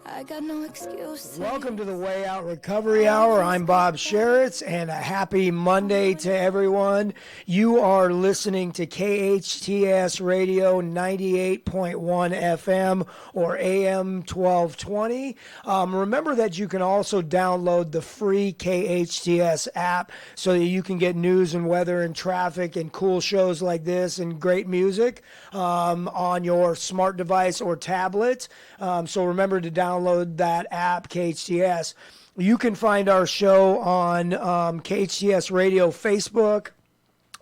I got no excuse. Welcome to the Way Out Recovery Hour. I'm Bob Sharits, and a happy Monday to everyone. You are listening to KHTS Radio 98.1 FM or AM 1220. Remember that you can also download the free KHTS app so that you can get news and weather and traffic and cool shows like this and great music on your smart device or tablet. So remember to download that app, KHTS. You can find our show on KHTS Radio Facebook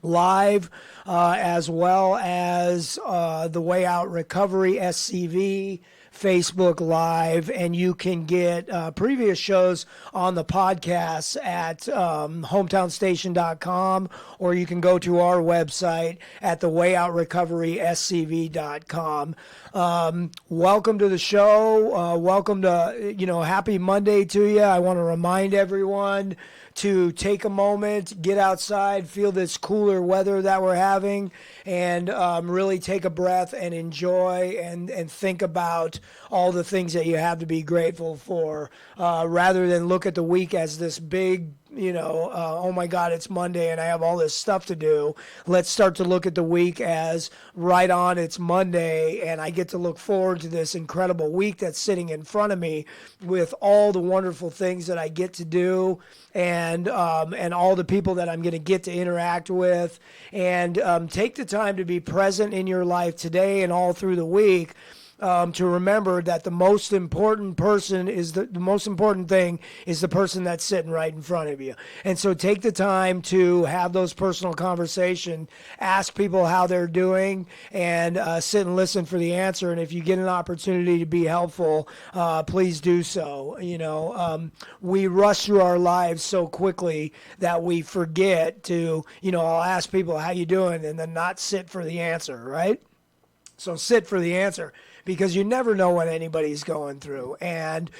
Live, as well as the Way Out Recovery SCV Facebook Live, and you can get previous shows on the podcast at hometownstation.com, or you can go to our website at thewayoutrcoveryscv.com. Welcome to the show. Welcome to, happy Monday to you. I want to remind everyone to take a moment, get outside, feel this cooler weather that we're having, and really take a breath and enjoy and think about all the things that you have to be grateful for, rather than look at the week as this big, oh my God, it's Monday and I have all this stuff to do. Let's start to look at the week as right on, it's Monday, and I get to look forward to this incredible week that's sitting in front of me with all the wonderful things that I get to do, and all the people that I'm going to get to interact with, and take the time to be present in your life today and all through the week. To remember that the most important person is the most important thing is the person that's sitting right in front of you. And so take the time to have those personal conversations, ask people how they're doing, and sit and listen for the answer. And if you get an opportunity to be helpful, please do so. We rush through our lives so quickly that we forget to, I'll ask people, how you doing? And then not sit for the answer, right? So sit for the answer, because you never know what anybody's going through. And,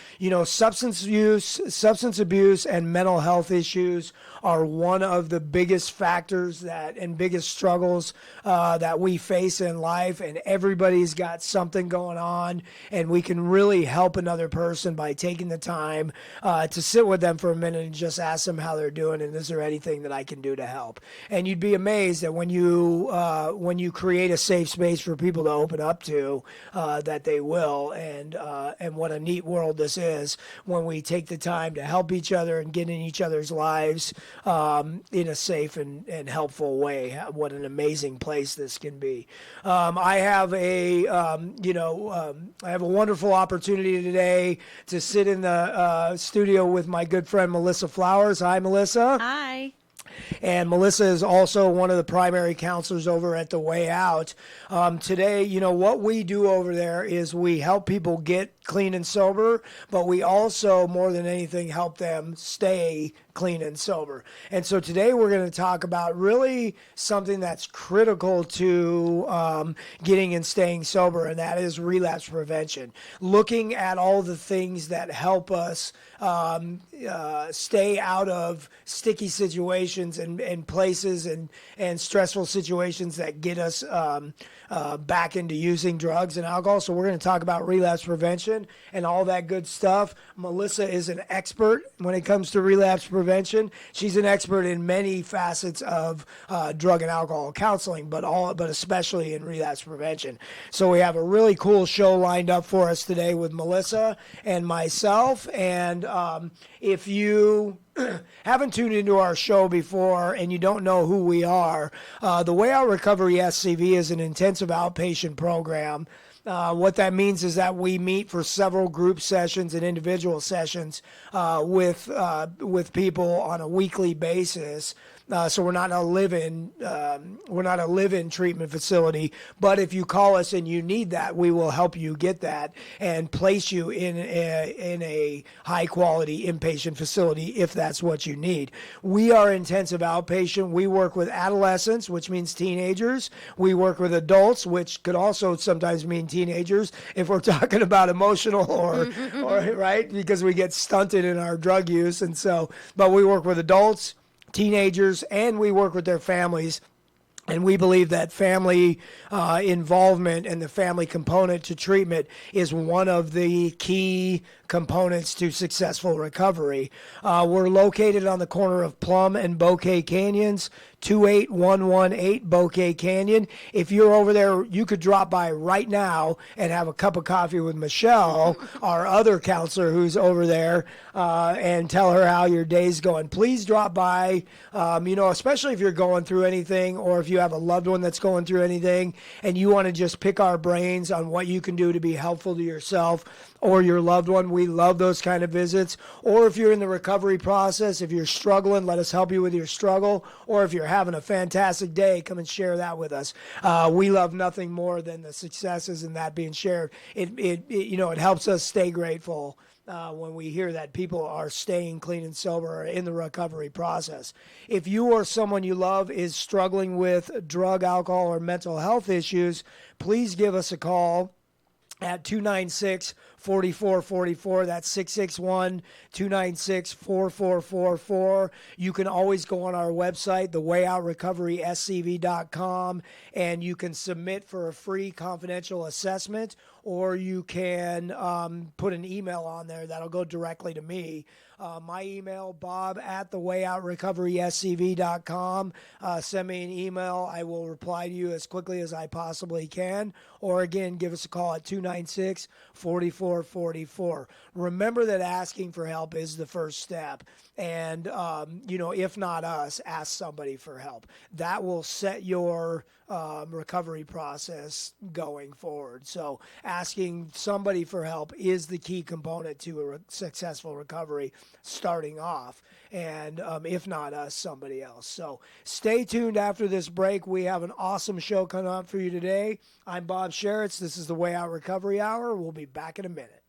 substance abuse and mental health issues are one of the biggest factors and biggest struggles that we face in life. And everybody's got something going on, and we can really help another person by taking the time to sit with them for a minute and just ask them how they're doing, and is there anything that I can do to help. And you'd be amazed that when you create a safe space for people to open up to, that they will, and what a neat world this is when we take the time to help each other and get in each other's lives in a safe and helpful way. What an amazing place this can be. I have a wonderful opportunity today to sit in the studio with my good friend Melissa Flowers. Hi, Melissa. Hi. And Melissa is also one of the primary counselors over at The Way Out. Today, what we do over there is we help people get clean and sober, but we also, more than anything, help them stay clean and sober. And so today we're going to talk about really something that's critical to getting and staying sober, and that is relapse prevention. Looking at all the things that help us stay out of sticky situations and places and stressful situations that get us back into using drugs and alcohol. So we're going to talk about relapse prevention and all that good stuff. Melissa is an expert when it comes to relapse prevention. She's an expert in many facets of drug and alcohol counseling, but especially in relapse prevention. So we have a really cool show lined up for us today with Melissa and myself. And if you haven't tuned into our show before and you don't know who we are, the Way Out Recovery SCV is an intensive outpatient program. What that means is that we meet for several group sessions and individual sessions with people on a weekly basis. So we're not a live-in treatment facility. But if you call us and you need that, we will help you get that and place you in a high-quality inpatient facility if that's what you need. We are intensive outpatient. We work with adolescents, which means teenagers. We work with adults, which could also sometimes mean teenagers if we're talking about emotional or right, because we get stunted in our drug use. And so, but we work with adults, teenagers, and we work with their families And we believe that family involvement and the family component to treatment is one of the key components to successful recovery. We're located on the corner of Plum and Bouquet Canyons, 28118 Bouquet Canyon. If you're over there, you could drop by right now and have a cup of coffee with Michelle, our other counselor who's over there, and tell her how your day's going. Please drop by, especially if you're going through anything or if you have a loved one that's going through anything and you want to just pick our brains on what you can do to be helpful to yourself or your loved one. We love those kind of visits. Or if you're in the recovery process, if you're struggling, let us help you with your struggle. Or if you're having a fantastic day, come and share that with us. We love nothing more than the successes and that being shared. It helps us stay grateful when we hear that people are staying clean and sober in the recovery process. If you or someone you love is struggling with drug, alcohol, or mental health issues, please give us a call at 296-4444. That's 661-296-4444. You can always go on our website, thewayoutrocoveryscv.com, and you can submit for a free confidential assessment, or you can put an email on there that'll go directly to me. My email, bob@thewayoutrocoveryscv.com. Send me an email. I will reply to you as quickly as I possibly can. Or again, give us a call at 296-4444. Remember that asking for help is the first step. And, if not us, ask somebody for help. That will set your recovery process going forward. So asking somebody for help is the key component to a successful recovery starting off. And if not us, somebody else. So stay tuned after this break. We have an awesome show coming up for you today. I'm Bob Sharits. This is the Way Out Recovery Hour. We'll be back in a minute.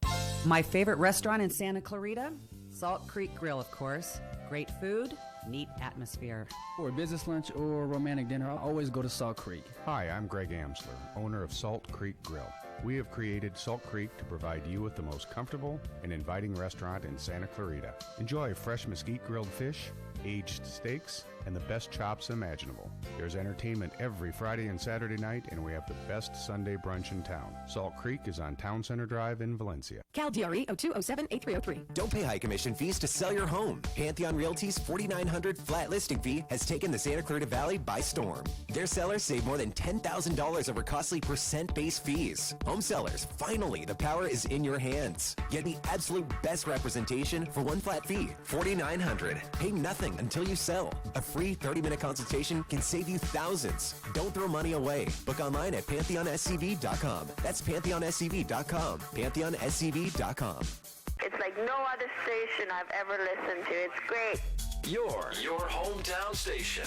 My favorite restaurant in Santa Clarita? Salt Creek Grill, of course. Great food, neat atmosphere. For a business lunch or romantic dinner, I'll always go to Salt Creek. Hi, I'm Greg Amsler, owner of Salt Creek Grill. We have created Salt Creek to provide you with the most comfortable and inviting restaurant in Santa Clarita. Enjoy fresh mesquite grilled fish, aged steaks, and the best chops imaginable. There's entertainment every Friday and Saturday night, and we have the best Sunday brunch in town. Salt Creek is on Town Center Drive in Valencia. Cal DRE 0207-8303. Don't pay high commission fees to sell your home. Pantheon Realty's $4,900 flat listing fee has taken the Santa Clarita Valley by storm. Their sellers save more than $10,000 over costly percent-based fees. Home sellers, finally, the power is in your hands. Get the absolute best representation for one flat fee, $4,900. Pay nothing until you sell. A free 30-minute consultation can save you thousands. Don't throw money away. Book online at PantheonSCV.com. That's PantheonSCV.com. PantheonSCV.com. It's like no other station I've ever listened to. It's great. Your hometown station.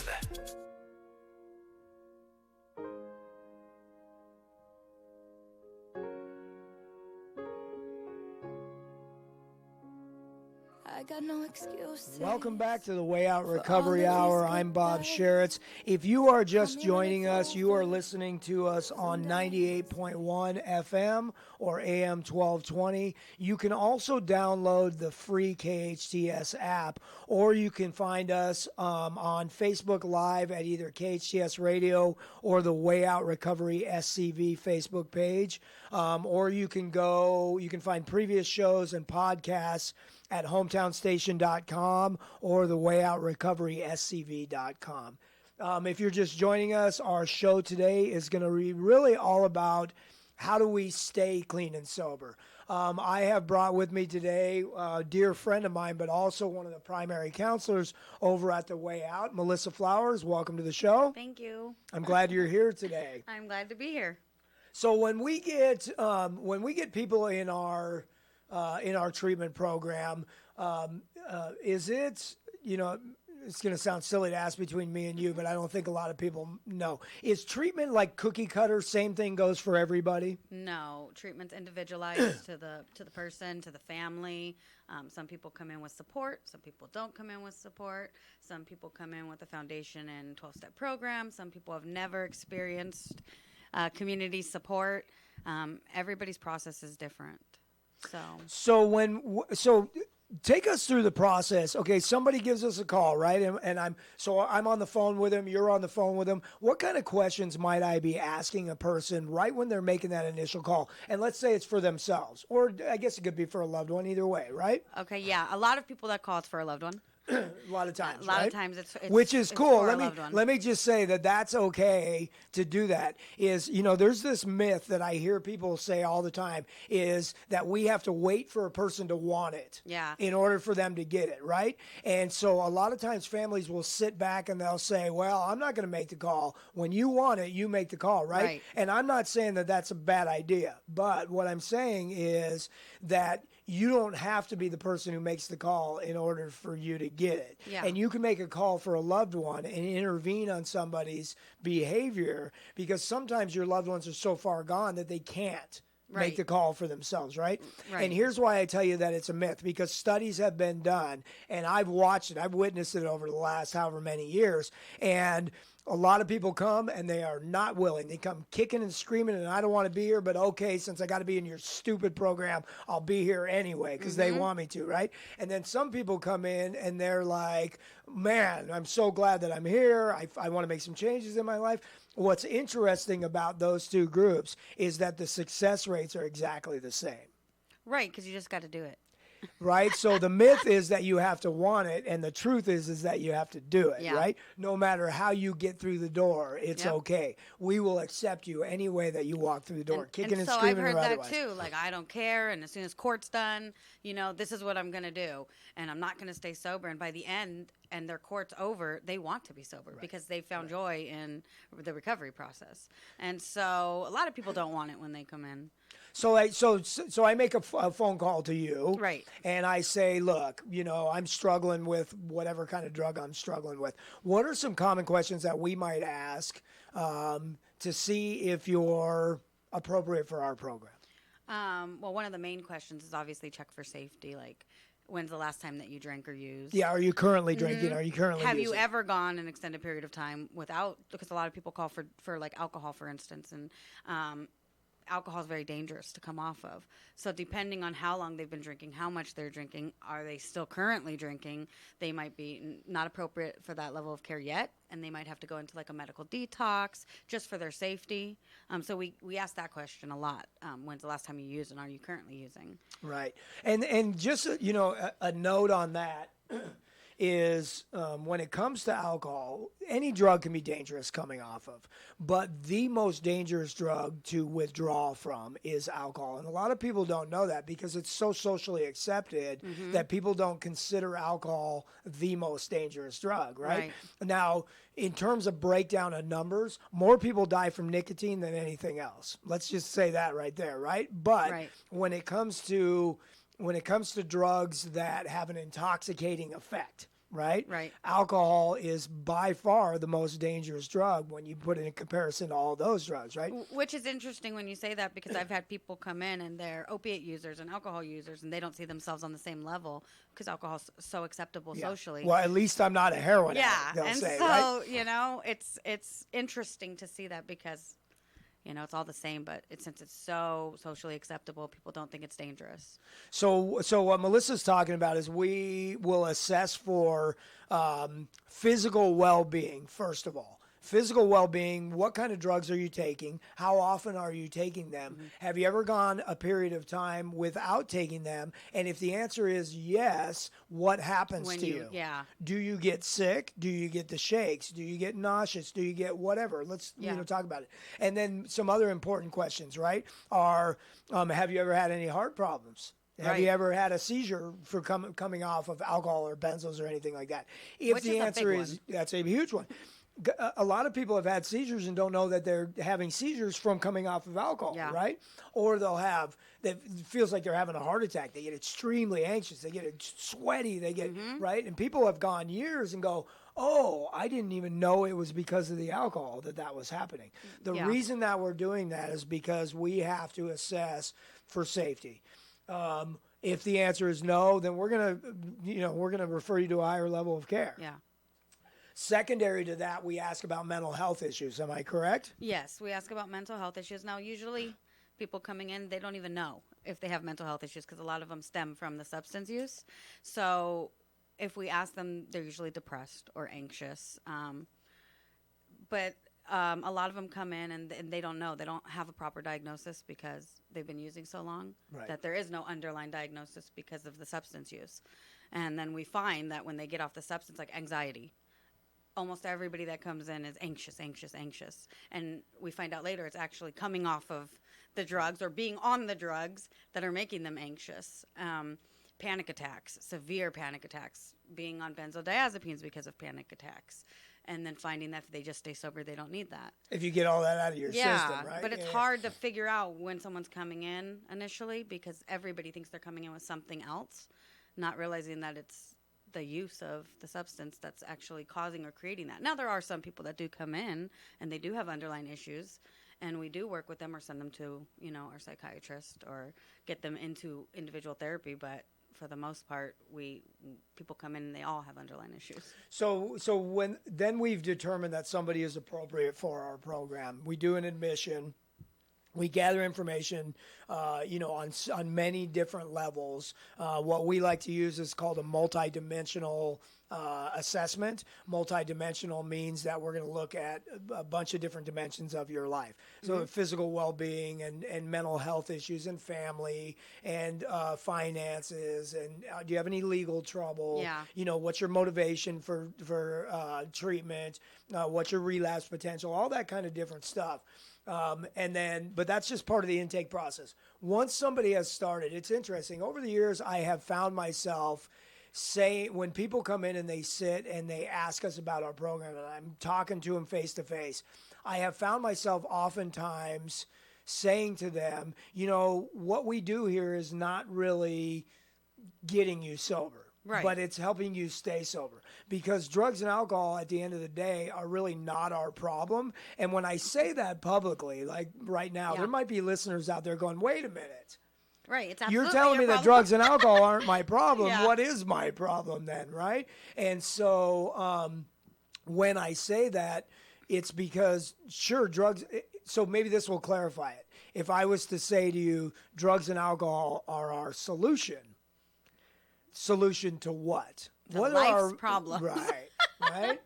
I got no excuse. Welcome back to the Way Out Recovery Hour. I'm Bob Sharits. If you are just joining us, you are listening to us on 98.1 FM or AM 1220. You can also download the free KHTS app, or you can find us on Facebook Live at either KHTS Radio or the Way Out Recovery SCV Facebook page. Or you can find previous shows and podcasts at hometownstation.com or the wayoutrocoveryscv.com. If you're just joining us, our show today is going to be really all about how do we stay clean and sober. I have brought with me today a dear friend of mine, but also one of the primary counselors over at the Way Out, Melissa Flowers. Welcome to the show. Thank you. I'm glad you're here today. I'm glad to be here. So when we get people in our treatment program, is it, it's going to sound silly to ask between me and you, but I don't think a lot of people know. Is treatment like cookie cutter? Same thing goes for everybody? No, treatment's individualized to the person, to the family. Some people come in with support. Some people don't come in with support. Some people come in with a foundation and 12-step program. Some people have never experienced community support. Everybody's process is different. So take us through the process. Okay, somebody gives us a call, right? And I'm on the phone with them. You're on the phone with them. What kind of questions might I be asking a person right when they're making that initial call? And let's say it's for themselves, or I guess it could be for a loved one. Either way, right? Okay, yeah. A lot of people that call, it's for a loved one. A lot of times, A lot right? of times it's which is it's cool. for a Let loved one. me just say that that's okay to do that. Is, there's this myth that I hear people say all the time is that we have to wait for a person to want it, Yeah. in order for them to get it, right? And so a lot of times families will sit back and they'll say, "Well, I'm not going to make the call. When you want it, you make the call, right?" Right. And I'm not saying that that's a bad idea, but what I'm saying is that you don't have to be the person who makes the call in order for you to get it. Yeah. And you can make a call for a loved one and intervene on somebody's behavior, because sometimes your loved ones are so far gone that they can't make Right. the call for themselves, right? Right. And here's why I tell you that it's a myth, because studies have been done, and I've watched it, I've witnessed it over the last however many years, and a lot of people come and they are not willing. They come kicking and screaming, and I don't want to be here, but okay, since I got to be in your stupid program, I'll be here anyway because they want me to, right? And then some people come in and they're like, "Man, I'm so glad that I'm here. I want to make some changes in my life." What's interesting about those two groups is that the success rates are exactly the same. Right, because you just got to do it. Right? So the myth is that you have to want it, and the truth is that you have to do it, Yeah. right? No matter how you get through the door, it's Yep. okay. We will accept you any way that you walk through the door, kicking and so screaming I've heard or that otherwise. too. Like, I don't care, and as soon as court's done, this is what I'm gonna do, and I'm not gonna stay sober. And by the end, and their court's over, they want to be sober because they found joy in the recovery process. And so a lot of people don't want it when they come in. So I make a phone call to you, Right. And I say, "Look, I'm struggling with whatever kind of drug I'm struggling with. What are some common questions that we might ask to see if you're appropriate for our program?" Well, one of the main questions is obviously check for safety. Like, when's the last time that you drank or used? Yeah, are you currently drinking? Are you currently Have using? you ever gone an extended period of time without? Because a lot of people call for like alcohol, for instance, and alcohol is very dangerous to come off of. So depending on how long they've been drinking, how much they're drinking, are they still currently drinking? They might be not appropriate for that level of care yet, and they might have to go into like a medical detox just for their safety. So we ask that question a lot. When's the last time you used, and are you currently using? Right. And just, a note on that is when it comes to alcohol, any drug can be dangerous coming off of, but the most dangerous drug to withdraw from is alcohol. And a lot of people don't know that because it's so socially accepted that people don't consider alcohol the most dangerous drug, right? Now, in terms of breakdown of numbers, more people die from nicotine than anything else. Let's just say that right there, right? But when it comes to drugs that have an intoxicating effect, right? Alcohol is by far the most dangerous drug when you put it in comparison to all those drugs, right? Which is interesting when you say that, because I've had people come in and they're opiate users and alcohol users, and they don't see themselves on the same level because alcohol is so acceptable socially. Well, at least I'm not a heroin addict, they'll and say, so right? it's interesting to see that because it's all the same, but since it's so socially acceptable, people don't think it's dangerous. So what Melissa's talking about is we will assess for physical well-being, first of all. Physical well-being, what kind of drugs are you taking? How often are you taking them? Have you ever gone a period of time without taking them? And if the answer is yes, what happens to you? Yeah. Do you get sick? Do you get the shakes? Do you get nauseous? Do you get whatever? Let's talk about it. And then some other important questions, right, are have you ever had any heart problems? Have you ever had a seizure for coming off of alcohol or benzos or anything like that? If the answer is, that's a huge one. A lot of people have had seizures and don't know that they're having seizures from coming off of alcohol, right? Or it feels like they're having a heart attack. They get extremely anxious. They get sweaty. They get, right? And people have gone years and go, "Oh, I didn't even know it was because of the alcohol that was happening." The reason that we're doing that is because we have to assess for safety. If the answer is no, then we're gonna refer you to a higher level of care. Yeah. Secondary to that, we ask about mental health issues. Am I correct? Yes, we ask about mental health issues. Now, usually people coming in, they don't even know. if they have mental health issues, because a lot of them stem from the substance use. So if we ask them, they're usually depressed or anxious. But a lot of them come in and they don't know. They don't have a proper diagnosis because they've been using so long that there is no underlying diagnosis because of the substance use. And then we find that when they get off the substance, like anxiety, almost everybody that comes in is anxious. And we find out later it's actually coming off of the drugs or being on the drugs that are making them anxious. Panic attacks, severe panic attacks, being on benzodiazepines because of panic attacks. And then finding that if they just stay sober, they don't need that. If you get all that out of your system, right? But it's hard to figure out when someone's coming in initially because everybody thinks they're coming in with something else, not realizing that it's the use of the substance that's actually causing or creating that. Now, there are some people that do come in and they do have underlying issues, and we do work with them or send them to, our psychiatrist or get them into individual therapy, but for the most part, people come in and they all have underlying issues. So when then we've determined that somebody is appropriate for our program, we do an admission. We gather information, on many different levels. What we like to use is called a multidimensional assessment. Multidimensional means that we're going to look at a bunch of different dimensions of your life. So physical well-being and mental health issues and family and finances. And do you have any legal trouble? Yeah. What's your motivation for treatment? What's your relapse potential? All that kind of different stuff. But that's just part of the intake process. Once somebody has started, it's interesting. Over the years, I have found myself saying, when people come in and they sit and they ask us about our program, and I'm talking to them face to face, I have found myself oftentimes saying to them, what we do here is not really getting you sober. Right. But it's helping you stay sober, because drugs and alcohol at the end of the day are really not our problem. And when I say that publicly, like right now, there might be listeners out there going, wait a minute. Right. It's You're absolutely telling me your that problem. drugs and alcohol aren't my problem. Yeah. What is my problem then, right? And so when I say that, it's because, sure, drugs, so maybe this will clarify it. If I was to say to you, drugs and alcohol are our solution to what? What life's are our problems. Right.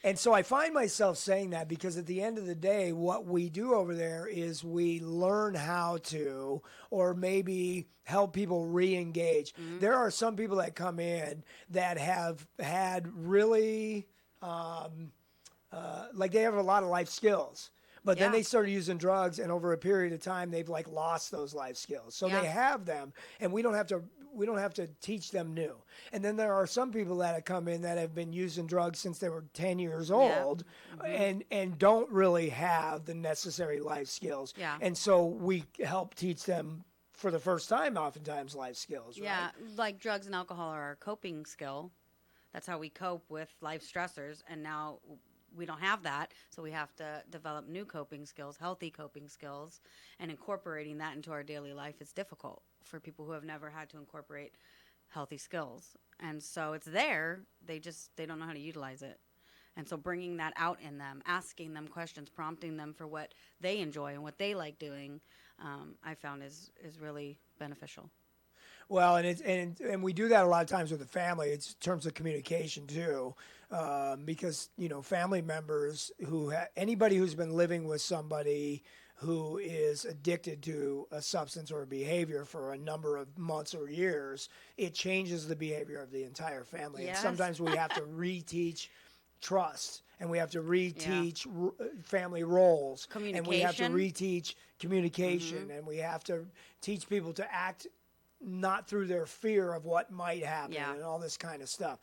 And so I find myself saying that because at the end of the day, what we do over there is we learn how to, or maybe help people re-engage. There are some people that come in that have had really, like they have a lot of life skills. But then they started using drugs, and over a period of time, they've lost those life skills. So they have them, and we don't have to teach them new. And then there are some people that have come in that have been using drugs since they were 10 years old, and don't really have the necessary life skills. Yeah. And so we help teach them for the first time, oftentimes, life skills. Right? Yeah, like drugs and alcohol are our coping skill. That's how we cope with life stressors, and now we don't have that, so we have to develop new coping skills, healthy coping skills, and incorporating that into our daily life is difficult for people who have never had to incorporate healthy skills. And so it's there, they don't know how to utilize it. And so bringing that out in them, asking them questions, prompting them for what they enjoy and what they like doing, I found is really beneficial. Well, and we do that a lot of times with the family. It's in terms of communication too, because family members anybody who's been living with somebody who is addicted to a substance or a behavior for a number of months or years, it changes the behavior of the entire family. Yes. And sometimes we have to reteach trust, and we have to reteach family roles, and we have to reteach communication, and we have to teach people to act not through their fear of what might happen and all this kind of stuff.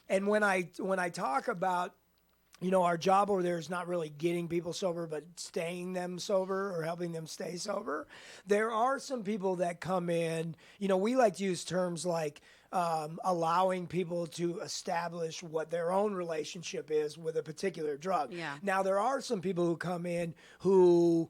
And when I talk about, our job over there is not really getting people sober, but staying them sober or helping them stay sober. There are some people that come in, we like to use terms like allowing people to establish what their own relationship is with a particular drug. Yeah. Now, there are some people who come in who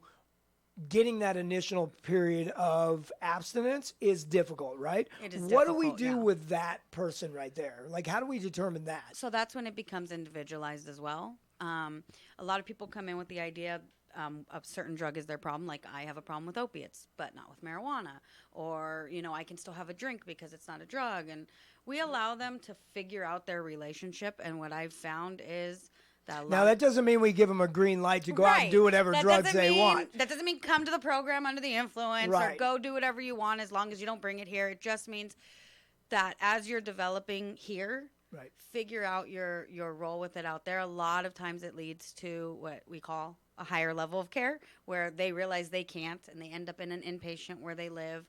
getting that initial period of abstinence is difficult, right? It is What do we difficult, do with that person right there? Like, how do we determine that? So that's when it becomes individualized as well. A lot of people come in with the idea, a certain drug is their problem. Like I have a problem with opiates, but not with marijuana. Or, I can still have a drink because it's not a drug. And we allow them to figure out their relationship. And what I've found is that now that doesn't mean we give them a green light to go out and do whatever drugs they want. That doesn't mean come to the program under the influence or go do whatever you want as long as you don't bring it here. It just means that as you're developing here, figure out your role with it out there. A lot of times it leads to what we call a higher level of care where they realize they can't and they end up in an inpatient where they live.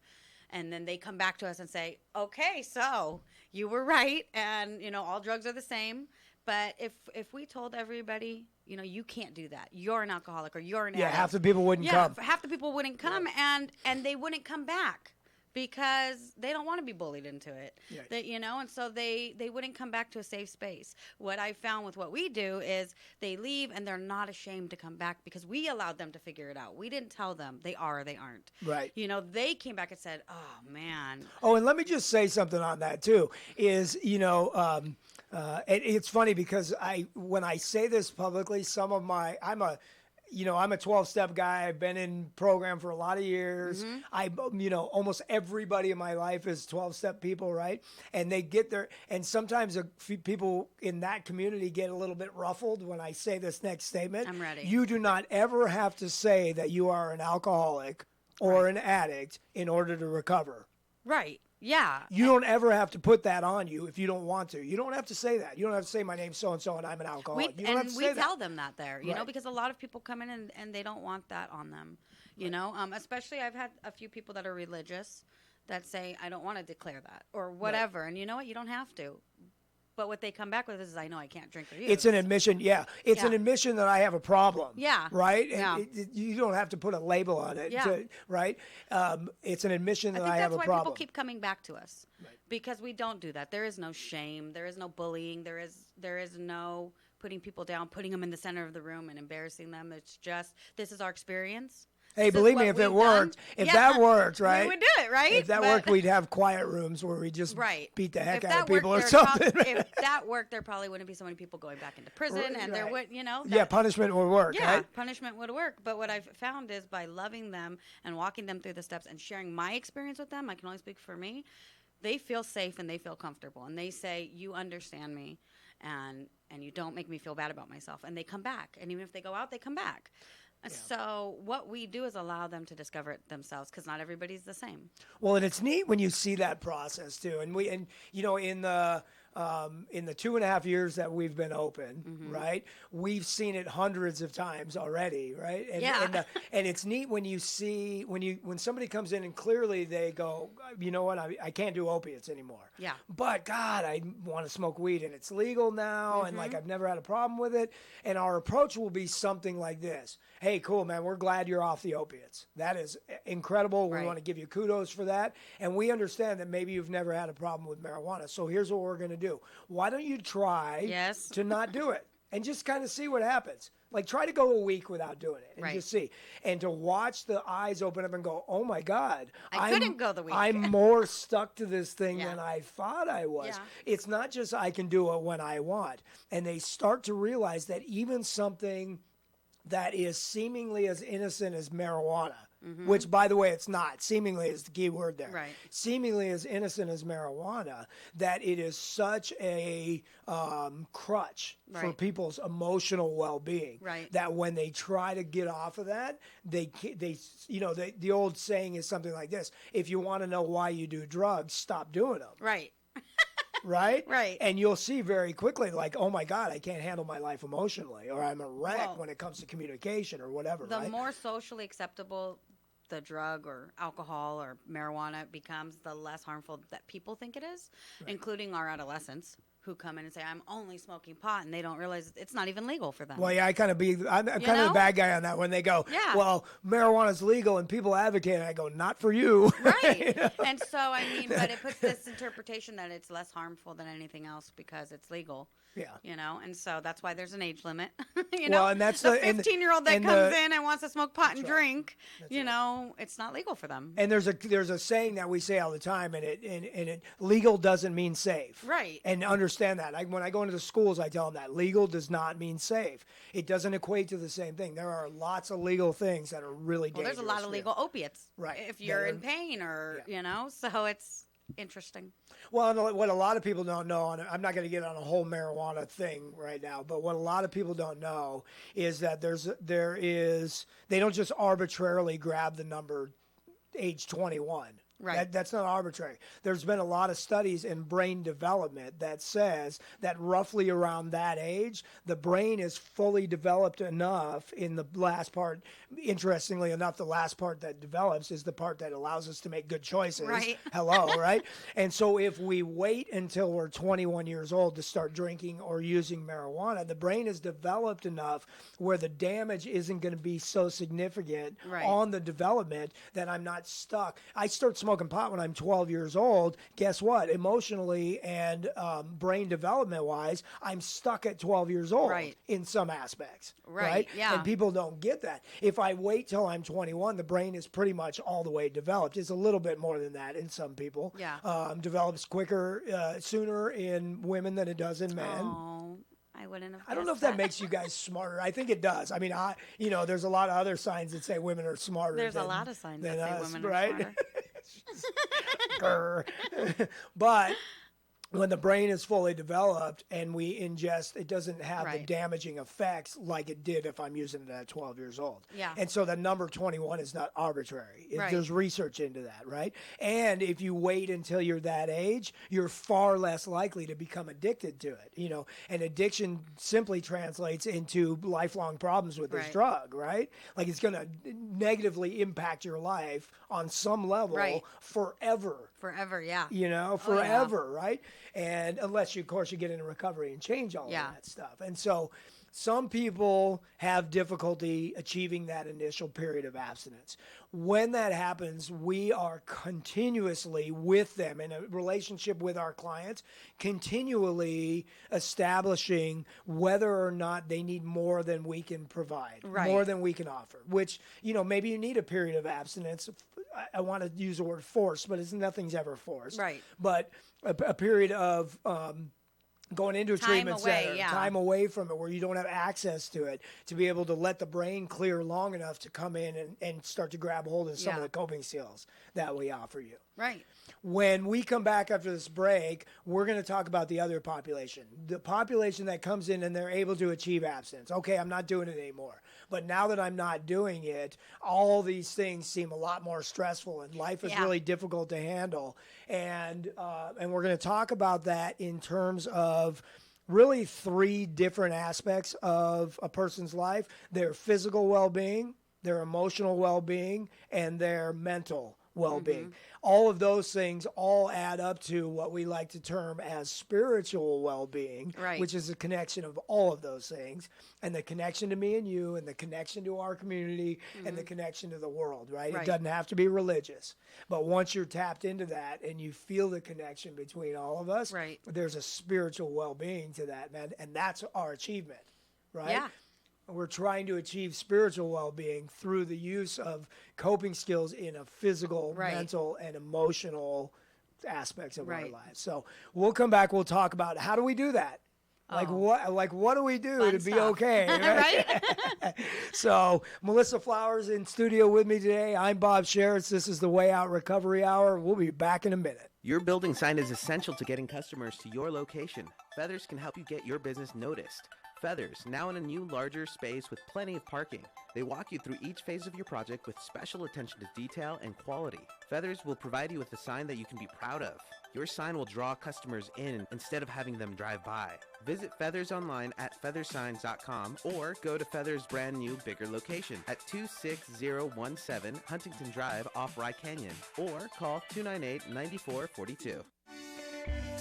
And then they come back to us and say, okay, so you were right. And, all drugs are the same. But if we told everybody, you can't do that. You're an alcoholic or you're an addict. Half the people wouldn't come. Half the people wouldn't come and they wouldn't come back. Because they don't want to be bullied into it, and so they wouldn't come back to a safe space. What I found with what we do is they leave and they're not ashamed to come back because we allowed them to figure it out. We didn't tell them they are or they aren't. Right. They came back and said, "Oh man." Oh, and let me just say something on that too. Is it's funny because when I say this publicly, I'm a 12-step guy. I've been in program for a lot of years. Almost everybody in my life is 12-step people, right? And they get there. And sometimes people in that community get a little bit ruffled when I say this next statement. I'm ready. You do not ever have to say that you are an alcoholic or an addict in order to recover. Right. Yeah. You don't ever have to put that on you if you don't want to. You don't have to say that. You don't have to say my name's so-and-so and I'm an alcoholic. You don't have to say that. We tell them that there, because a lot of people come in and they don't want that on them, especially I've had a few people that are religious that say, I don't want to declare that or whatever. Right. And you know what? You don't have to. But what they come back with is, I know I can't drink or use. It's an admission, It's an admission that I have a problem. Yeah. Right? Yeah. And you don't have to put a label on it. Yeah. Right? It's an admission that I have a problem. That's why people keep coming back to us. Right. Because we don't do that. There is no shame. There is no bullying. There is no putting people down, putting them in the center of the room and embarrassing them. It's just, this is our experience. Hey, believe me, if it worked, that worked, right? We would do it, right? If that worked, we'd have quiet rooms where we just beat the heck out of people or worked, something. If that worked, there probably wouldn't be so many people going back into prison, and there would, punishment would work, right? Punishment would work. But what I've found is by loving them and walking them through the steps and sharing my experience with them, I can only speak for me, they feel safe and they feel comfortable. And they say, you understand me, and you don't make me feel bad about myself. And they come back. And even if they go out, they come back. Yeah. So what we do is allow them to discover it themselves because not everybody's the same. Well, and it's neat when you see that process too. And in the 2.5 years that we've been open, right? We've seen it hundreds of times already, right? And, and it's neat when you see when somebody comes in and clearly they go, you know what, I can't do opiates anymore. Yeah. But God, I want to smoke weed and it's legal now, and like I've never had a problem with it. And our approach will be something like this: hey, cool, man, we're glad you're off the opiates. That is incredible. We want to give you kudos for that. And we understand that maybe you've never had a problem with marijuana. So here's what we're going to do. Why don't you try to not do it and just kind of see what happens? Like, try to go a week without doing it and just see. And to watch the eyes open up and go, oh, my God. I couldn't go the week. I'm more stuck to this thing than I thought I was. Yeah. It's not just I can do it when I want. And they start to realize that even something that is seemingly as innocent as marijuana, which, by the way, it's not. Seemingly is the key word there. Right. Seemingly as innocent as marijuana, that it is such a crutch for people's emotional well-being. Right. That when they try to get off of that, the old saying is something like this: if you want to know why you do drugs, stop doing them. Right. Right? Right. And you'll see very quickly, like, oh, my God, I can't handle my life emotionally, or I'm a wreck when it comes to communication or whatever, The more socially acceptable the drug or alcohol or marijuana becomes, the less harmful that people think it is, including our adolescents who come in and say, I'm only smoking pot, and they don't realize it's not even legal for them. Well, yeah, I'm kind of the bad guy on that when they go, well, marijuana's legal and people advocate, and I go, not for you. Right. And so, I mean, but it puts this interpretation that it's less harmful than anything else because it's legal. Yeah. And so that's why there's an age limit. Well, and that's the 15-year-old that comes in and wants to smoke pot and drink, it's not legal for them. And there's a saying that we say all the time, and it legal doesn't mean safe. Right. And understand understand that. When I go into the schools, I tell them that legal does not mean safe. It doesn't equate to the same thing. There are lots of legal things that are really dangerous. There's a lot of legal opiates, right? If you're in pain or so it's interesting. Well, what a lot of people don't know, and I'm not going to get on a whole marijuana thing right now, but what a lot of people don't know is that they don't just arbitrarily grab the number age 21. Right. That's not arbitrary. There's been a lot of studies in brain development that says that roughly around that age, the brain is fully developed enough in the last part. Interestingly enough, the last part that develops is the part that allows us to make good choices. Right. Hello, right? And so if we wait until we're 21 years old to start drinking or using marijuana, the brain is developed enough where the damage isn't going to be so significant on the development that I'm not stuck. I start smoking pot when I'm 12 years old. Guess what? Emotionally and brain development wise, I'm stuck at 12 years old in some aspects. Right. Yeah. And people don't get that. If I wait till I'm 21, the brain is pretty much all the way developed. It's a little bit more than that in some people. Yeah. Develops quicker, sooner in women than it does in men. Oh. I wouldn't have. I don't know if that makes you guys smarter. I think it does. I mean, there's a lot of other signs that say women are smarter. There's a lot of signs that say women right? are smarter. But when the brain is fully developed and we ingest, it doesn't have the damaging effects like it did if I'm using it at 12 years old. Yeah. And so the number 21 is not arbitrary. Right. There's research into that, right? And if you wait until you're that age, you're far less likely to become addicted to it. And addiction simply translates into lifelong problems with this drug, right? Like it's going to negatively impact your life on some level forever. Forever, yeah. Forever, right? And unless of course, you get into recovery and change all of that stuff. And so some people have difficulty achieving that initial period of abstinence. When that happens, we are continuously with them in a relationship with our clients, continually establishing whether or not they need more than we can provide, more than we can offer, which, maybe you need a period of abstinence. I want to use the word forced, but nothing's ever forced. Right. But a period of going into a treatment center, time away from it where you don't have access to it, to be able to let the brain clear long enough to come in and start to grab hold of some of the coping skills that we offer you. Right. When we come back after this break, we're going to talk about the other population, the population that comes in and they're able to achieve abstinence. Okay, I'm not doing it anymore. But now that I'm not doing it, all these things seem a lot more stressful and life is really difficult to handle. And we're going to talk about that in terms of really 3 different aspects of a person's life: their physical well-being, their emotional well-being, and their mental well-being. All of those things all add up to what we like to term as spiritual well-being, which is a connection of all of those things, and the connection to me and you, and the connection to our community, and the connection to the world, right? It doesn't have to be religious, but once you're tapped into that and you feel the connection between all of us, there's a spiritual well-being to that, man, and that's our achievement, right? Yeah. We're trying to achieve spiritual well-being through the use of coping skills in a physical, mental, and emotional aspects of our lives. So we'll come back. We'll talk about how do we do that. What do we do Fun to be stuff. okay? Right? So Melissa Flowers in studio with me today. I'm Bob Sharits. This is the Way Out Recovery Hour. We'll be back in a minute. Your building sign is essential to getting customers to your location. Feathers can help you get your business noticed. Feathers, now in a new, larger space with plenty of parking. They walk you through each phase of your project with special attention to detail and quality. Feathers will provide you with a sign that you can be proud of. Your sign will draw customers in instead of having them drive by. Visit Feathers online at feathersigns.com or go to Feathers' brand new, bigger location at 26017 Huntington Drive off Rye Canyon or call 298-9442.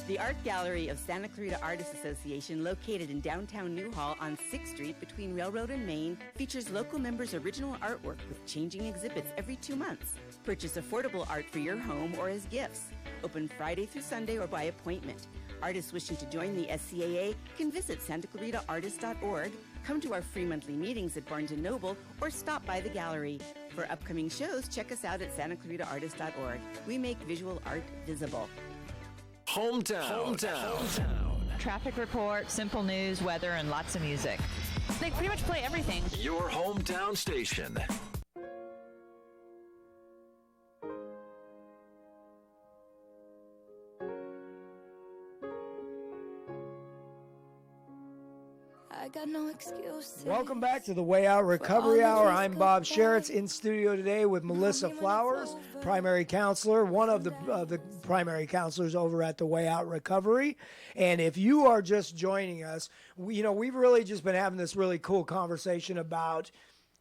The Art Gallery of Santa Clarita Artists Association, located in downtown Newhall on 6th Street between Railroad and Main, features local members' original artwork with changing exhibits every 2 months. Purchase affordable art for your home or as gifts. Open Friday through Sunday or by appointment. Artists wishing to join the SCAA can visit santaclaritaartist.org, come to our free monthly meetings at Barnes & Noble, or stop by the gallery. For upcoming shows, check us out at santaclaritaartist.org. We make visual art visible. Hometown. traffic report, simple news, weather, and lots of music. They pretty much play everything. Your hometown station. I got no excuses. Welcome back to the Way Out Recovery Hour. I'm Bob Sharits, in studio today with Melissa Flowers, primary counselor, one of the primary counselors over at the Way Out Recovery. And if you are just joining us, we've really just been having this really cool conversation about,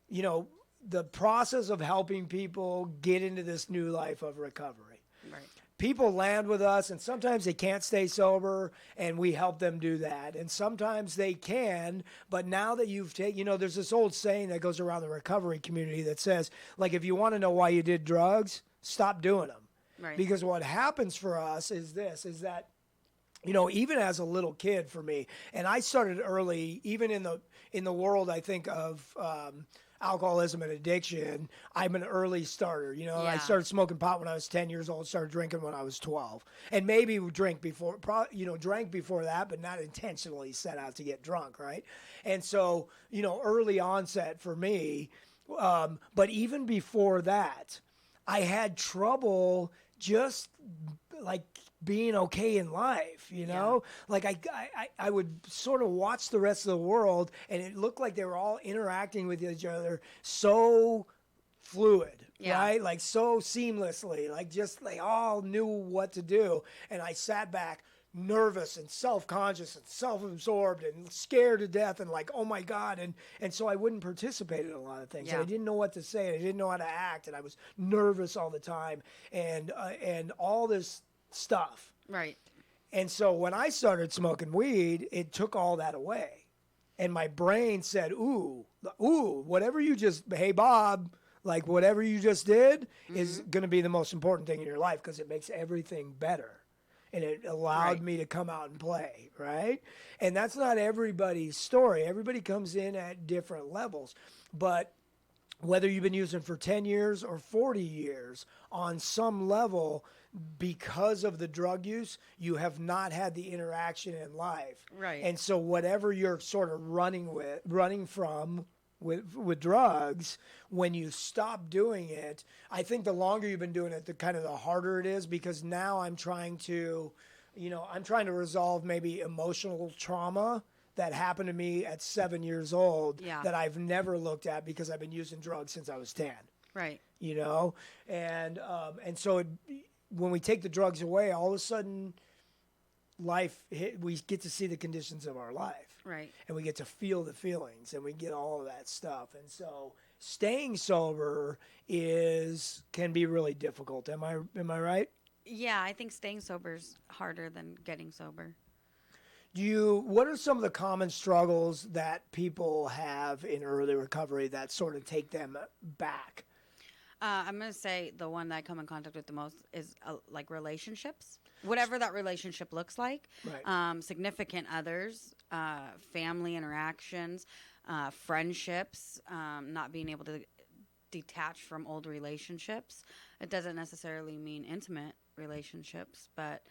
the process of helping people get into this new life of recovery. Right. People land with us, and sometimes they can't stay sober, and we help them do that. And sometimes they can, but now that you've taken, there's this old saying that goes around the recovery community that says, like, if you want to know why you did drugs, stop doing them. Right. Because what happens for us is that, even as a little kid for me, and I started early, even in the world, I think, of alcoholism and addiction, I'm an early starter. I started smoking pot when I was 10 years old, started drinking when I was 12. And maybe drank before that, but not intentionally set out to get drunk, right? And so, early onset for me. But even before that, I had trouble just like being okay in life, like I would sort of watch the rest of the world, and it looked like they were all interacting with each other so fluid, right? Like so seamlessly, like just they all knew what to do. And I sat back nervous and self-conscious and self-absorbed and scared to death and like, oh my God. And so I wouldn't participate in a lot of things. And I didn't know what to say. And I didn't know how to act. And I was nervous all the time and all this stuff. Right. And so when I started smoking weed, it took all that away. And my brain said, ooh, whatever you just, hey, Bob, like whatever you just did is going to be the most important thing in your life because it makes everything better. And it allowed me to come out and play, right? And that's not everybody's story. Everybody comes in at different levels. But whether you've been using for 10 years or 40 years, on some level, because of the drug use, you have not had the interaction in life. Right. And so whatever you're sort of running from with drugs, when you stop doing it, I think the longer you've been doing it, the harder it is, because now I'm trying to resolve maybe emotional trauma that happened to me at 7 years old that I've never looked at because I've been using drugs since I was 10. Right. And so when we take the drugs away, all of a sudden we get to see the conditions of our life. Right. And we get to feel the feelings, and we get all of that stuff. And so staying sober can be really difficult. Am I right? Yeah, I think staying sober is harder than getting sober. What are some of the common struggles that people have in early recovery that sort of take them back? I'm going to say the one that I come in contact with the most is like relationships, whatever that relationship looks like, significant others, family interactions, friendships, not being able to detach from old relationships. It doesn't necessarily mean intimate relationships, but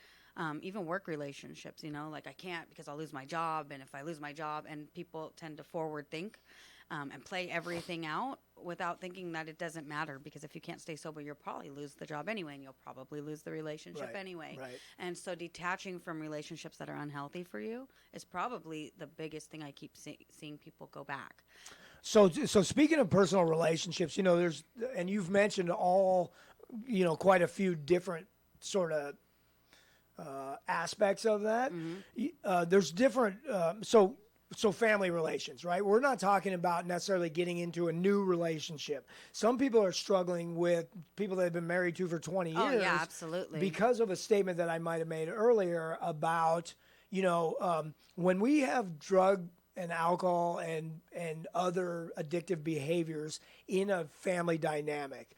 even work relationships, like I can't because I'll lose my job. And if I lose my job, and people tend to forward think and play everything out without thinking that it doesn't matter, because if you can't stay sober, you'll probably lose the job anyway, and you'll probably lose the relationship anyway. Right. And so detaching from relationships that are unhealthy for you is probably the biggest thing I keep seeing people go back. So speaking of personal relationships, there's, and you've mentioned all, quite a few different sort of aspects of that. There's different, so family relations, right? We're not talking about necessarily getting into a new relationship. Some people are struggling with people that have been married to for 20 years. Oh, yeah, absolutely. Because of a statement that I might have made earlier about, when we have drug and alcohol and other addictive behaviors in a family dynamic,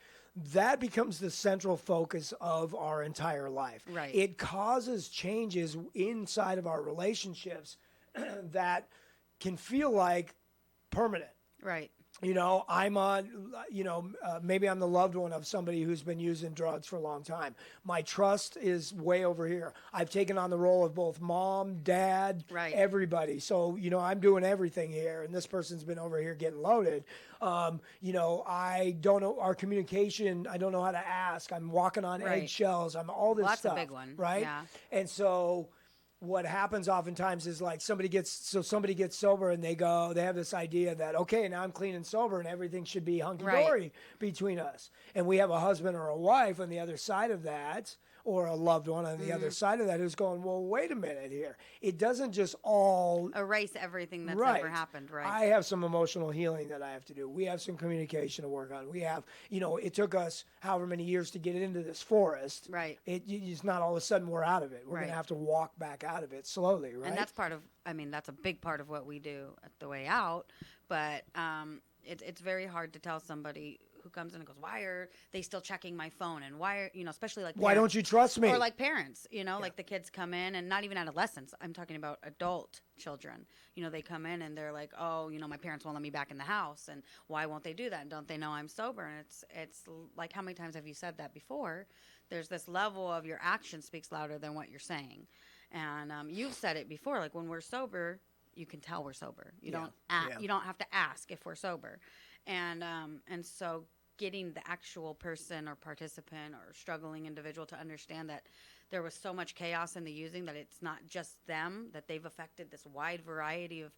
that becomes the central focus of our entire life. Right. It causes changes inside of our relationships that can feel like permanent. Right. I'm on, maybe I'm the loved one of somebody who's been using drugs for a long time. My trust is way over here. I've taken on the role of both mom, dad, everybody. So, I'm doing everything here, and this person's been over here getting loaded. I don't know our communication. I don't know how to ask. I'm walking on eggshells. I'm all this stuff. That's a big one. Right? Yeah. And so what happens oftentimes is like somebody gets sober and they have this idea that, okay, now I'm clean and sober and everything should be hunky-dory between us. And we have a husband or a wife on the other side of that, or a loved one on the other side of that, who's going, well, wait a minute here. It doesn't just all erase everything that's ever happened, right? I have some emotional healing that I have to do. We have some communication to work on. We have, it took us however many years to get into this forest. Right. It's not all of a sudden we're out of it. We're going to have to walk back out of it slowly, right? And that's that's a big part of what we do at the way out. But it's very hard to tell somebody who comes in and goes, why are they still checking my phone? And why are, especially like, why don't you trust me? Or like parents, like the kids come in, and not even adolescents. I'm talking about adult children. They come in and they're like, oh, my parents won't let me back in the house. And why won't they do that? And don't they know I'm sober? And it's like, how many times have you said that before? There's this level of your action speaks louder than what you're saying. And you've said it before, like when we're sober, you can tell we're sober. You don't have to ask if we're sober. And so getting the actual person or participant or struggling individual to understand that there was so much chaos in the using, that it's not just them, that they've affected this wide variety of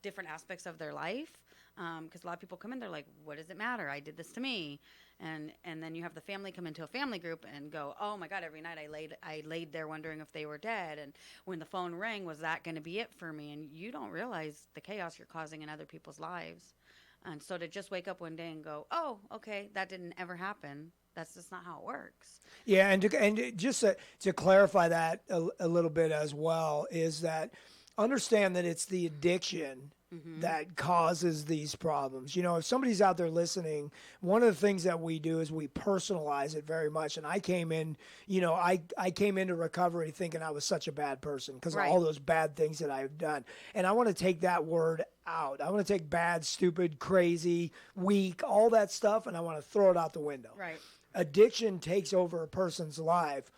different aspects of their life. Because a lot of people come in, they're like, what does it matter? I did this to me. And then you have the family come into a family group and go, oh my God, every night I laid there wondering if they were dead. And when the phone rang, was that going to be it for me? And you don't realize the chaos you're causing in other people's lives. And so to just wake up one day and go, oh, okay, that didn't ever happen. That's just not how it works. Yeah, and just to clarify that a little bit as well, is that understand that it's the addiction that causes these problems. If somebody's out there listening, one of the things that we do is we personalize it very much. And I came in, I came into recovery thinking I was such a bad person because of all those bad things that I've done. And I want to take that word out. I want to take bad, stupid, crazy, weak, all that stuff, and I want to throw it out the window. Right. Addiction takes over a person's life.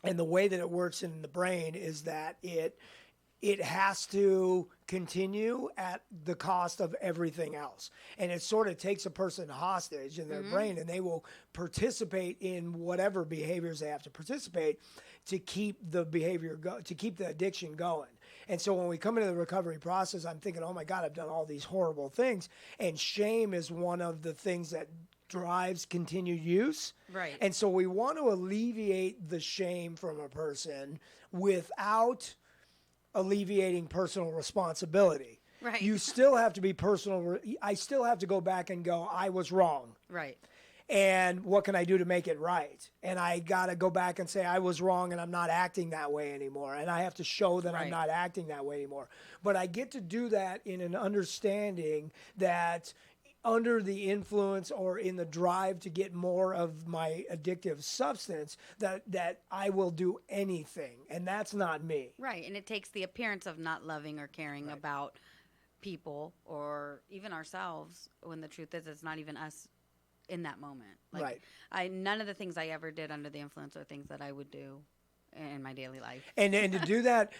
And the way that it works in the brain is that it has to continue at the cost of everything else. And it sort of takes a person hostage in their brain, and they will participate in whatever behaviors they have to participate to keep the behavior to keep the addiction going. And so when we come into the recovery process, I'm thinking, oh my God, I've done all these horrible things. And shame is one of the things that drives continued use. Right. And so we want to alleviate the shame from a person without alleviating personal responsibility. Right. You still have to be personal. I still have to go back and go, I was wrong. Right. And what can I do to make it right? And I got to go back and say I was wrong and I'm not acting that way anymore. And I have to show that I'm not acting that way anymore. But I get to do that in an understanding that under the influence or in the drive to get more of my addictive substance, that I will do anything. And that's not me. Right. And it takes the appearance of not loving or caring about people or even ourselves, when the truth is it's not even us in that moment. Like, none of the things I ever did under the influence are things that I would do in my daily life. And to do that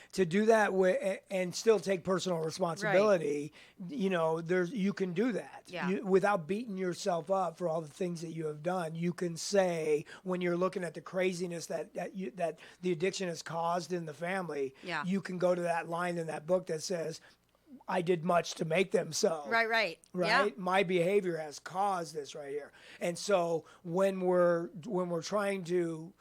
and still take personal responsibility, you can do that. Yeah. Without beating yourself up for all the things that you have done. You can say, when you're looking at the craziness that the addiction has caused in the family, you can go to that line in that book that says, I did much to make them so. Right. Yeah. My behavior has caused this right here. And so when we're trying to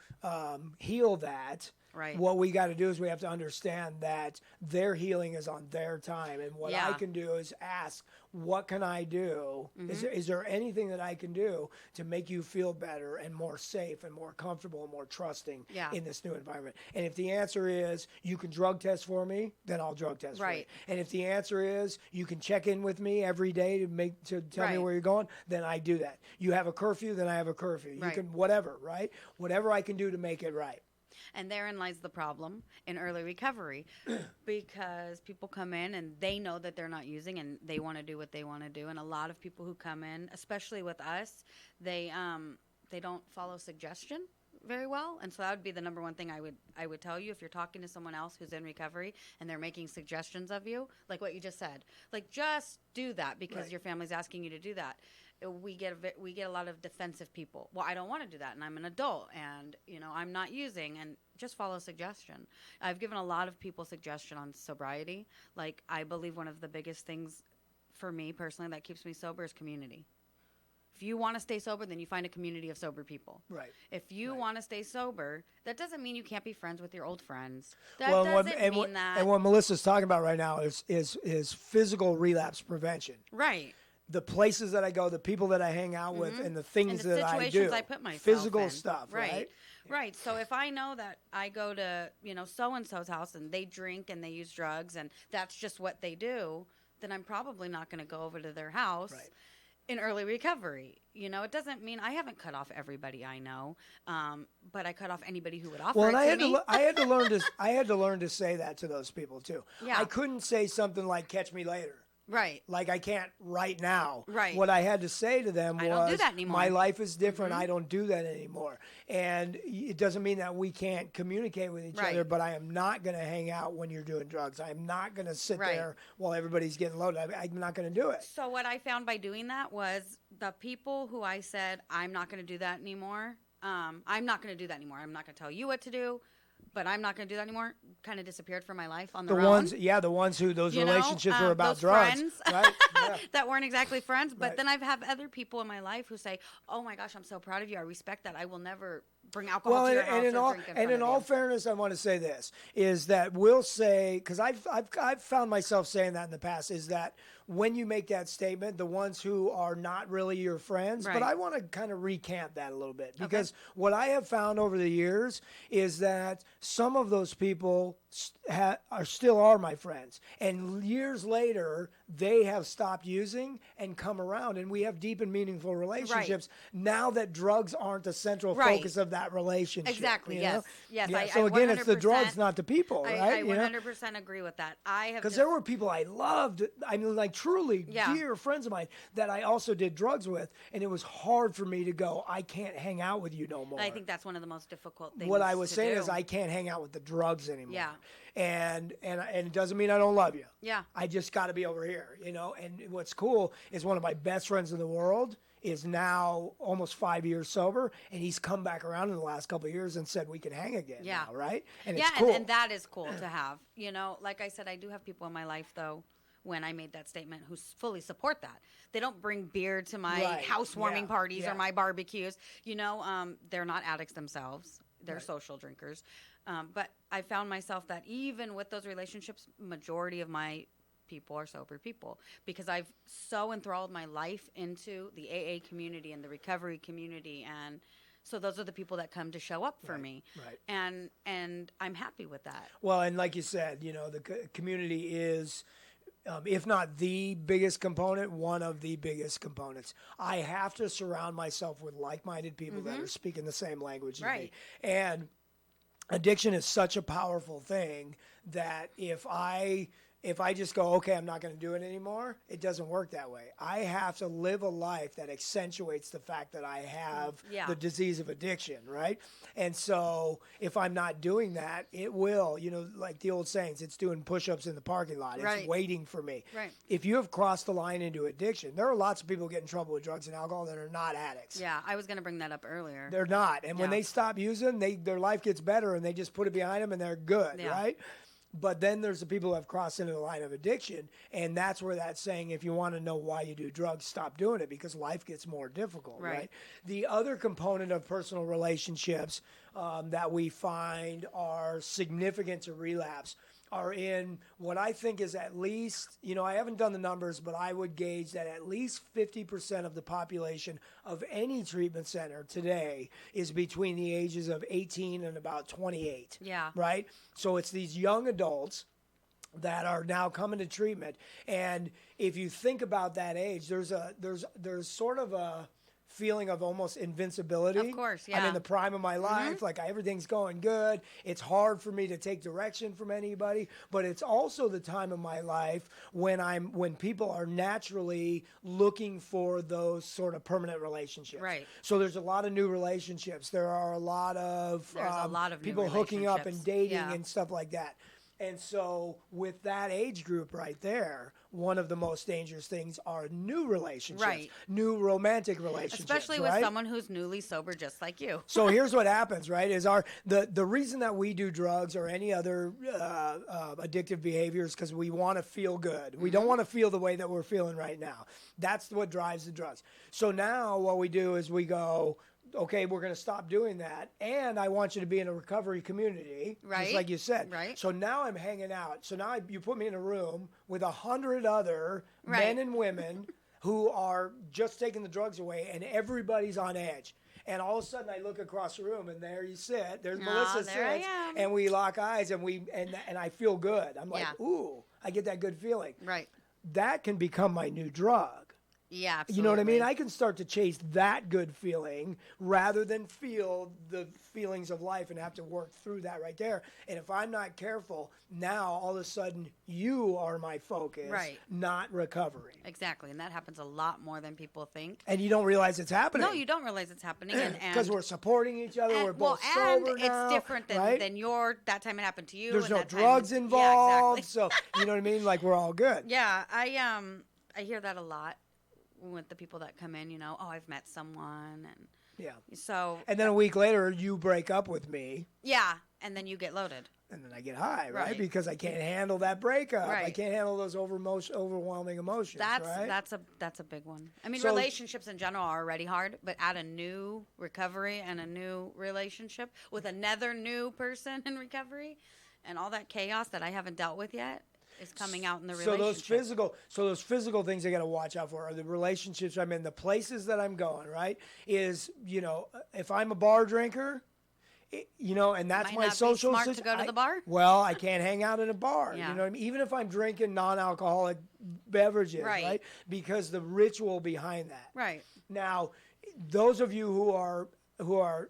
heal that, what we got to do is we have to understand that their healing is on their time. And what I can do is ask, what can I do? Is there anything that I can do to make you feel better and more safe and more comfortable and more trusting in this new environment? And if the answer is you can drug test for me, then I'll drug test for you. And if the answer is you can check in with me every day to tell me where you're going, then I do that. You have a curfew, then I have a curfew. You can whatever I can do to make it right. And therein lies the problem in early recovery because people come in and they know that they're not using and they want to do what they want to do. And a lot of people who come in, especially with us, they don't follow suggestion very well. And so that would be the number one thing I would tell you if you're talking to someone else who's in recovery and they're making suggestions of you, like what you just said. Like, just do that because your family's asking you to do that. We get a lot of defensive people. Well, I don't want to do that, and I'm an adult, and I'm not using, and just follow suggestion. I've given a lot of people suggestion on sobriety. Like, I believe one of the biggest things for me personally that keeps me sober is community. If you want to stay sober, then you find a community of sober people. Right. If you want to stay sober, that doesn't mean you can't be friends with your old friends. That doesn't mean that. And what Melissa's talking about right now is physical relapse prevention. Right. The places that I go, the people that I hang out with, and the things and the that I do. situations I put myself physical in. stuff, right? Right. So if I know that I go to, so-and-so's house and they drink and they use drugs and that's just what they do, then I'm probably not going to go over to their house in early recovery. It doesn't mean I haven't cut off everybody I know, but I cut off anybody who would offer it to me. I had to learn to say that to those people too. Yeah. I couldn't say something like "catch me later." Right. Like I can't right now. Right. What I had to say to them was, I don't do that anymore. My life is different. I don't do that anymore. And it doesn't mean that we can't communicate with each other, but I am not going to hang out when you're doing drugs. I'm not going to sit there while everybody's getting loaded. I'm not going to do it. So what I found by doing that was the people who I said, I'm not going to do that anymore. I'm not going to do that anymore. I'm not going to tell you what to do. But I'm not going to do that anymore, kind of disappeared from my life on their own. The ones who those relationships were about drugs. Friends right? that weren't exactly friends. But then I've had other people in my life who say, oh my gosh, I'm so proud of you. I respect that. I will never bring alcohol to your house or drink in front of in all fairness, I want to say this, is that we'll say, because I've found myself saying that in the past, is that when you make that statement, the ones who are not really your friends, but I want to kind of recant that a little bit, because what I have found over the years is that some of those people still are my friends, and years later they have stopped using and come around, and we have deep and meaningful relationships now that drugs aren't the central focus of that relationship. Exactly. Yes. Yeah, so again, it's the drugs, not the people, right? I 100% agree with that. Because there were people I loved, I mean, like truly dear friends of mine that I also did drugs with, and it was hard for me to go, I can't hang out with you no more. I think that's one of the most difficult things. What I was saying is I can't hang out with the drugs anymore. Yeah. And it doesn't mean I don't love you. Yeah. I just got to be over here, And what's cool is one of my best friends in the world is now almost 5 years sober, and he's come back around in the last couple of years and said we can hang again now, right? And it's cool. And that is cool to have. Like I said, I do have people in my life, though, when I made that statement, who fully support that. They don't bring beer to my housewarming parties or my barbecues. They're not addicts themselves. They're social drinkers. But I found myself that even with those relationships, majority of my people are sober people, because I've so enthralled my life into the AA community and the recovery community, and so those are the people that come to show up for me. Right. And I'm happy with that. Well, and like you said, the community is, if not the biggest component, one of the biggest components. I have to surround myself with like-minded people that are speaking the same language as me. And addiction is such a powerful thing that if I just go, okay, I'm not going to do it anymore, it doesn't work that way. I have to live a life that accentuates the fact that I have the disease of addiction, right? And so if I'm not doing that, it will, like the old sayings, it's doing push-ups in the parking lot. It's waiting for me. Right. If you have crossed the line into addiction, there are lots of people getting in trouble with drugs and alcohol that are not addicts. Yeah, I was going to bring that up earlier. They're not. And when they stop using, their life gets better, and they just put it behind them, and they're good, right? But then there's the people who have crossed into the line of addiction, and that's where that saying, if you want to know why you do drugs, stop doing it, because life gets more difficult, right? The other component of personal relationships that we find are significant to relapse are in what I think is at least, I haven't done the numbers, but I would gauge that at least 50% of the population of any treatment center today is between the ages of 18 and about 28. Yeah. Right? So it's these young adults that are now coming to treatment. And if you think about that age, there's sort of a feeling of almost invincibility. Of course, I'm yeah. in the prime of my life. Like everything's going good. It's hard for me to take direction from anybody, but it's also the time of my life when people are naturally looking for those sort of permanent relationships. Right. So there's a lot of new relationships. There are a lot of, new people hooking up and relationships. dating Yeah. and stuff like that. And so with that age group right there, one of the most dangerous things are new relationships, Right. new romantic relationships, Especially with right? someone who's newly sober, just like you. So here's what happens, right? Is the reason that we do drugs or any other addictive behaviors because we want to feel good. We don't want to feel the way that we're feeling right now. That's what drives the drugs. So now what we do is we go, okay, we're going to stop doing that, and I want you to be in a recovery community, Right. just like you said. Right. So now I'm hanging out. So now you put me in a room with 100 other Right. men and women who are just taking the drugs away, and everybody's on edge. And all of a sudden, I look across the room, and there you sit. There's Melissa there I sits, am. and we lock eyes, and I feel good. I'm like, Yeah. ooh, I get that good feeling. Right. That can become my new drug. Yeah, absolutely. You know what I mean? I can start to chase that good feeling rather than feel the feelings of life and have to work through that right there. And if I'm not careful, now all of a sudden you are my focus, Right. not recovery. Exactly, and that happens a lot more than people think. And you don't realize it's happening. No, you don't realize it's happening, and Because we're supporting each other. and, We're both and sober now. it's different than, right? than that time it happened to you. There's and no that time- drugs involved. Yeah, exactly. So, you know what I mean? Like, we're all good. Yeah, I hear that a lot with the people that come in. You know, oh, I've met someone, and Yeah. so And then a week later, you break up with me. yeah, and then you get loaded. And then I get high, right? Right. Because I can't handle that breakup. I Right. can't handle those overwhelming emotions, right? That's a big one. I mean, So- relationships in general are already hard, but add a new recovery and a new relationship with another new person in recovery, and all that chaos that I haven't dealt with yet is coming out in the So relationship. those physical things I got to watch out for are the relationships I'm in, the places that I'm going, right? Is, if I'm a bar drinker, and that's Might my not be social smart to situ- go to the bar? Well, I can't hang out in a bar. Yeah. You know what I mean? Even if I'm drinking non-alcoholic beverages, Right. right? Because the ritual behind that. Right. Now, those of you who are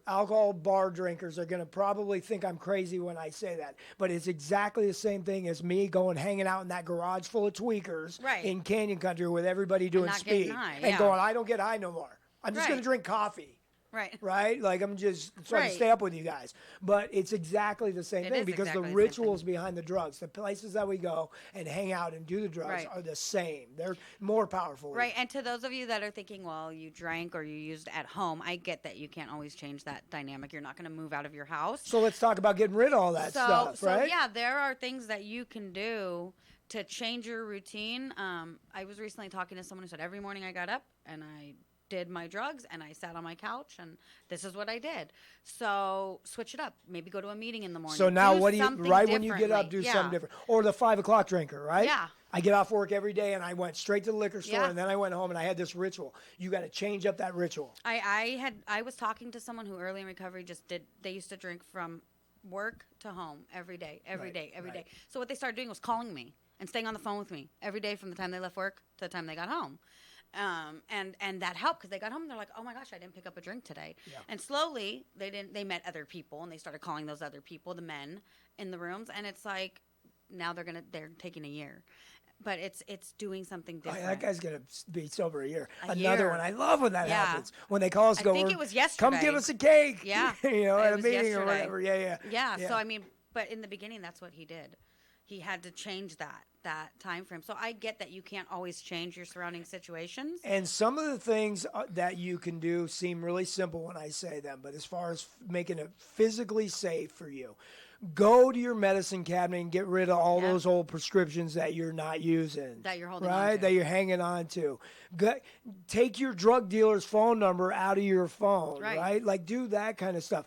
alcohol bar drinkers are going to probably think I'm crazy when I say that, but it's exactly the same thing as me hanging out in that garage full of tweakers Right. in Canyon Country with everybody doing not getting speed high, and yeah. going, I don't get high no more. I'm just going Right. to drink coffee. Right. Right? Like I'm just so I can Right. stay up with you guys. But it's exactly the same It thing is because exactly the the same rituals behind the drugs, the places that we go and hang out and do the drugs Right. are the same. They're more powerful. Right, and to those of you that are thinking, well, you drank or you used at home, I get that you can't always change that dynamic. You're not going to move out of your house. So let's talk about getting rid of all that stuff, right? So yeah, there are things that you can do to change your routine. I was recently talking to someone who said every morning I got up and I did my drugs and I sat on my couch and this is what I did. So switch it up. Maybe go to a meeting in the morning. So now, Do what do you something right when you get up, do differently. something different, or the 5 o'clock drinker, right? Yeah. I get off work every day and I went straight to the liquor store Yeah. and then I went home and I had this ritual. You got to change up that ritual. I was talking to someone who early in recovery they used to drink from work to home every day. So what they started doing was calling me and staying on the phone with me every day from the time they left work to the time they got home. And that helped because they got home and they're like, oh my gosh, I didn't pick up a drink today. Yeah. And slowly they met other people and they started calling those other people, the men in the rooms. And it's like, now they're taking a year, but it's doing something Oh, different. yeah, that guy's going to be sober a year. A Another year. one. I love when that Yeah. happens. When they call us, I go, think it was come yesterday. give us a cake. Yeah. at It a was meeting or yesterday. whatever. Yeah. Yeah. So I mean, but in the beginning, that's what he did. He had to change that time frame. So I get that you can't always change your surrounding situations. And some of the things that you can do seem really simple when I say them, but as far as making it physically safe for you, go to your medicine cabinet and get rid of all those old prescriptions that you're not using. That you're holding on right? to. That you're hanging on to. Take your drug dealer's phone number out of your phone, right? Like do that kind of stuff.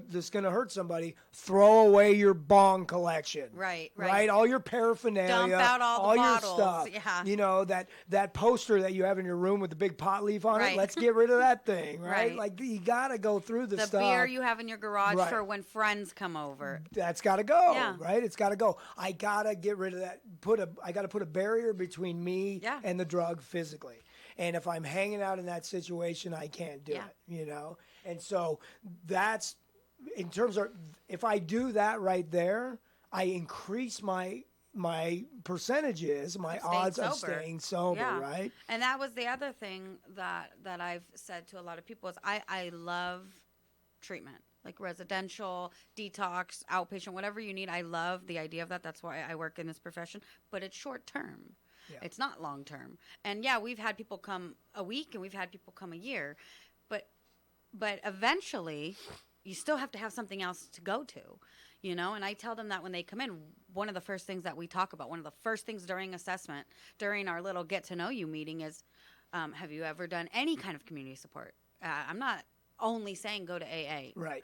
This is going to hurt somebody. Throw away your bong collection. Right. All your paraphernalia. Dump out all the bottles. Your stuff. Yeah. You know, that poster that you have in your room with the big pot leaf on it. Right. Let's get rid of that thing, right? Right. Like you got to go through the The stuff. beer you have in your garage Right. for when friends come over. That's got to go, Yeah. right? It's got to go. I got to get rid of that. I got to put a barrier between me Yeah. and the drug physically. And if I'm hanging out in that situation, I can't do it, you know? And so that's, in terms of, if I do that right there, I increase my percentages, my odds of staying sober, right? And that was the other thing that I've said to a lot of people is I love treatment, like residential, detox, outpatient, whatever you need. I love the idea of that. That's why I work in this profession, but it's short term. Yeah. It's not long term. And yeah, we've had people come a week and we've had people come a year, but eventually you still have to have something else to go to, you know? And I tell them that when they come in, one of the first things that we talk about, one of the first things during assessment, during our little get to know you meeting is, have you ever done any kind of community support? I'm not only saying go to AA. Right.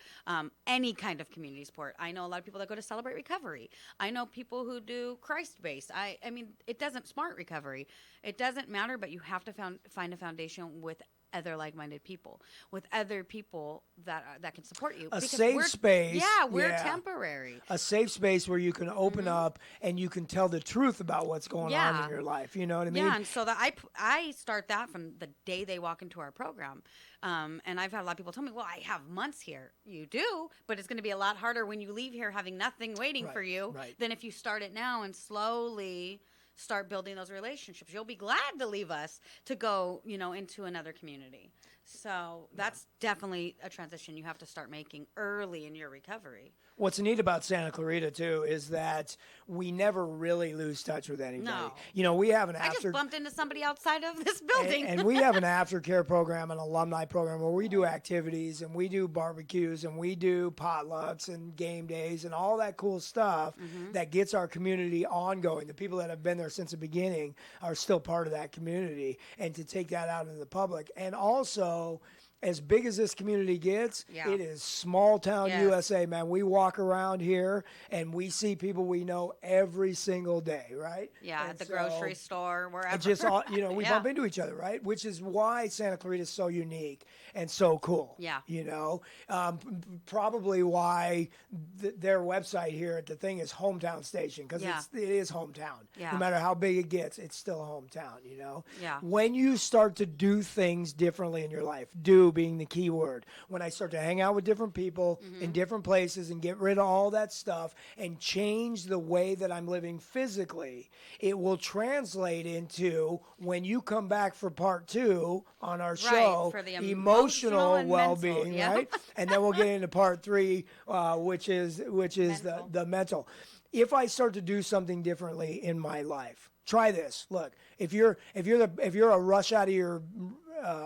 Any kind of community support. I know a lot of people that go to Celebrate Recovery. I know people who do Christ-based. I mean, it doesn't, smart recovery. It doesn't matter, but you have to find a foundation with other like-minded people, with other people that can support you. A safe space. Yeah, we're temporary. A safe space where you can open up and you can tell the truth about what's going on in your life. You know what I mean? Yeah, and so that I start that from the day they walk into our program. And I've had a lot of people tell me, well, I have months here. You do, but it's going to be a lot harder when you leave here having nothing waiting for you than if you start it now and slowly start building those relationships. You'll be glad to leave us to go, you know, into another community. So that's definitely a transition you have to start making early in your recovery. What's neat about Santa Clarita, too, is that we never really lose touch with anybody. No. You know, we have an I just bumped into somebody outside of this building. And we have an aftercare program, an alumni program, where we do activities and we do barbecues and we do potlucks and game days and all that cool stuff that gets our community ongoing. The people that have been there since the beginning are still part of that community. And to take that out into the public. And also, as big as this community gets, it is small town USA, man. We walk around here and we see people we know every single day, right? Yeah, and at the grocery store, wherever. It's just, you know, we bump into each other, right? Which is why Santa Clarita is so unique and so cool. Yeah. You know, probably why their website here at the thing is Hometown Station, because it is hometown. Yeah. No matter how big it gets, it's still hometown, you know? Yeah. When you start to do things differently in your life, being the key word. When I start to hang out with different people in different places and get rid of all that stuff and change the way that I'm living physically, it will translate into, when you come back for part 2 on our show, for the emotional well-being, mental, right? And then we'll get into part 3, which is the mental. If I start to do something differently in my life, try this. Look, if you're a rush out of your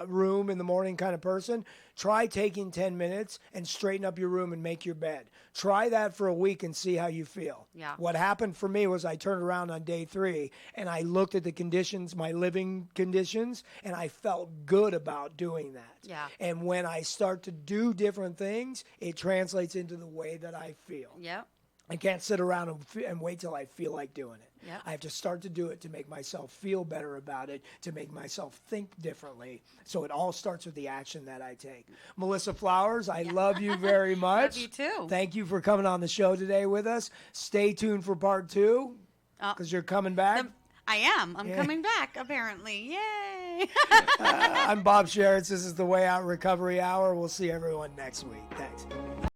room in the morning kind of person, try taking 10 minutes and straighten up your room and make your bed. Try that for a week and see how you feel. Yeah. What happened for me was I turned around on day 3 and I looked at the conditions, my living conditions, and I felt good about doing that. Yeah. And when I start to do different things, it translates into the way that I feel. Yep. I can't sit around and wait till I feel like doing it. Yep. I have to start to do it to make myself feel better about it, to make myself think differently. So it all starts with the action that I take. Melissa Flowers, I love you very much. Love you too. Thank you for coming on the show today with us. Stay tuned for part 2 because you're coming back. I am. I'm coming back, apparently. Yay! I'm Bob Sharits. This is the Way Out Recovery Hour. We'll see everyone next week. Thanks.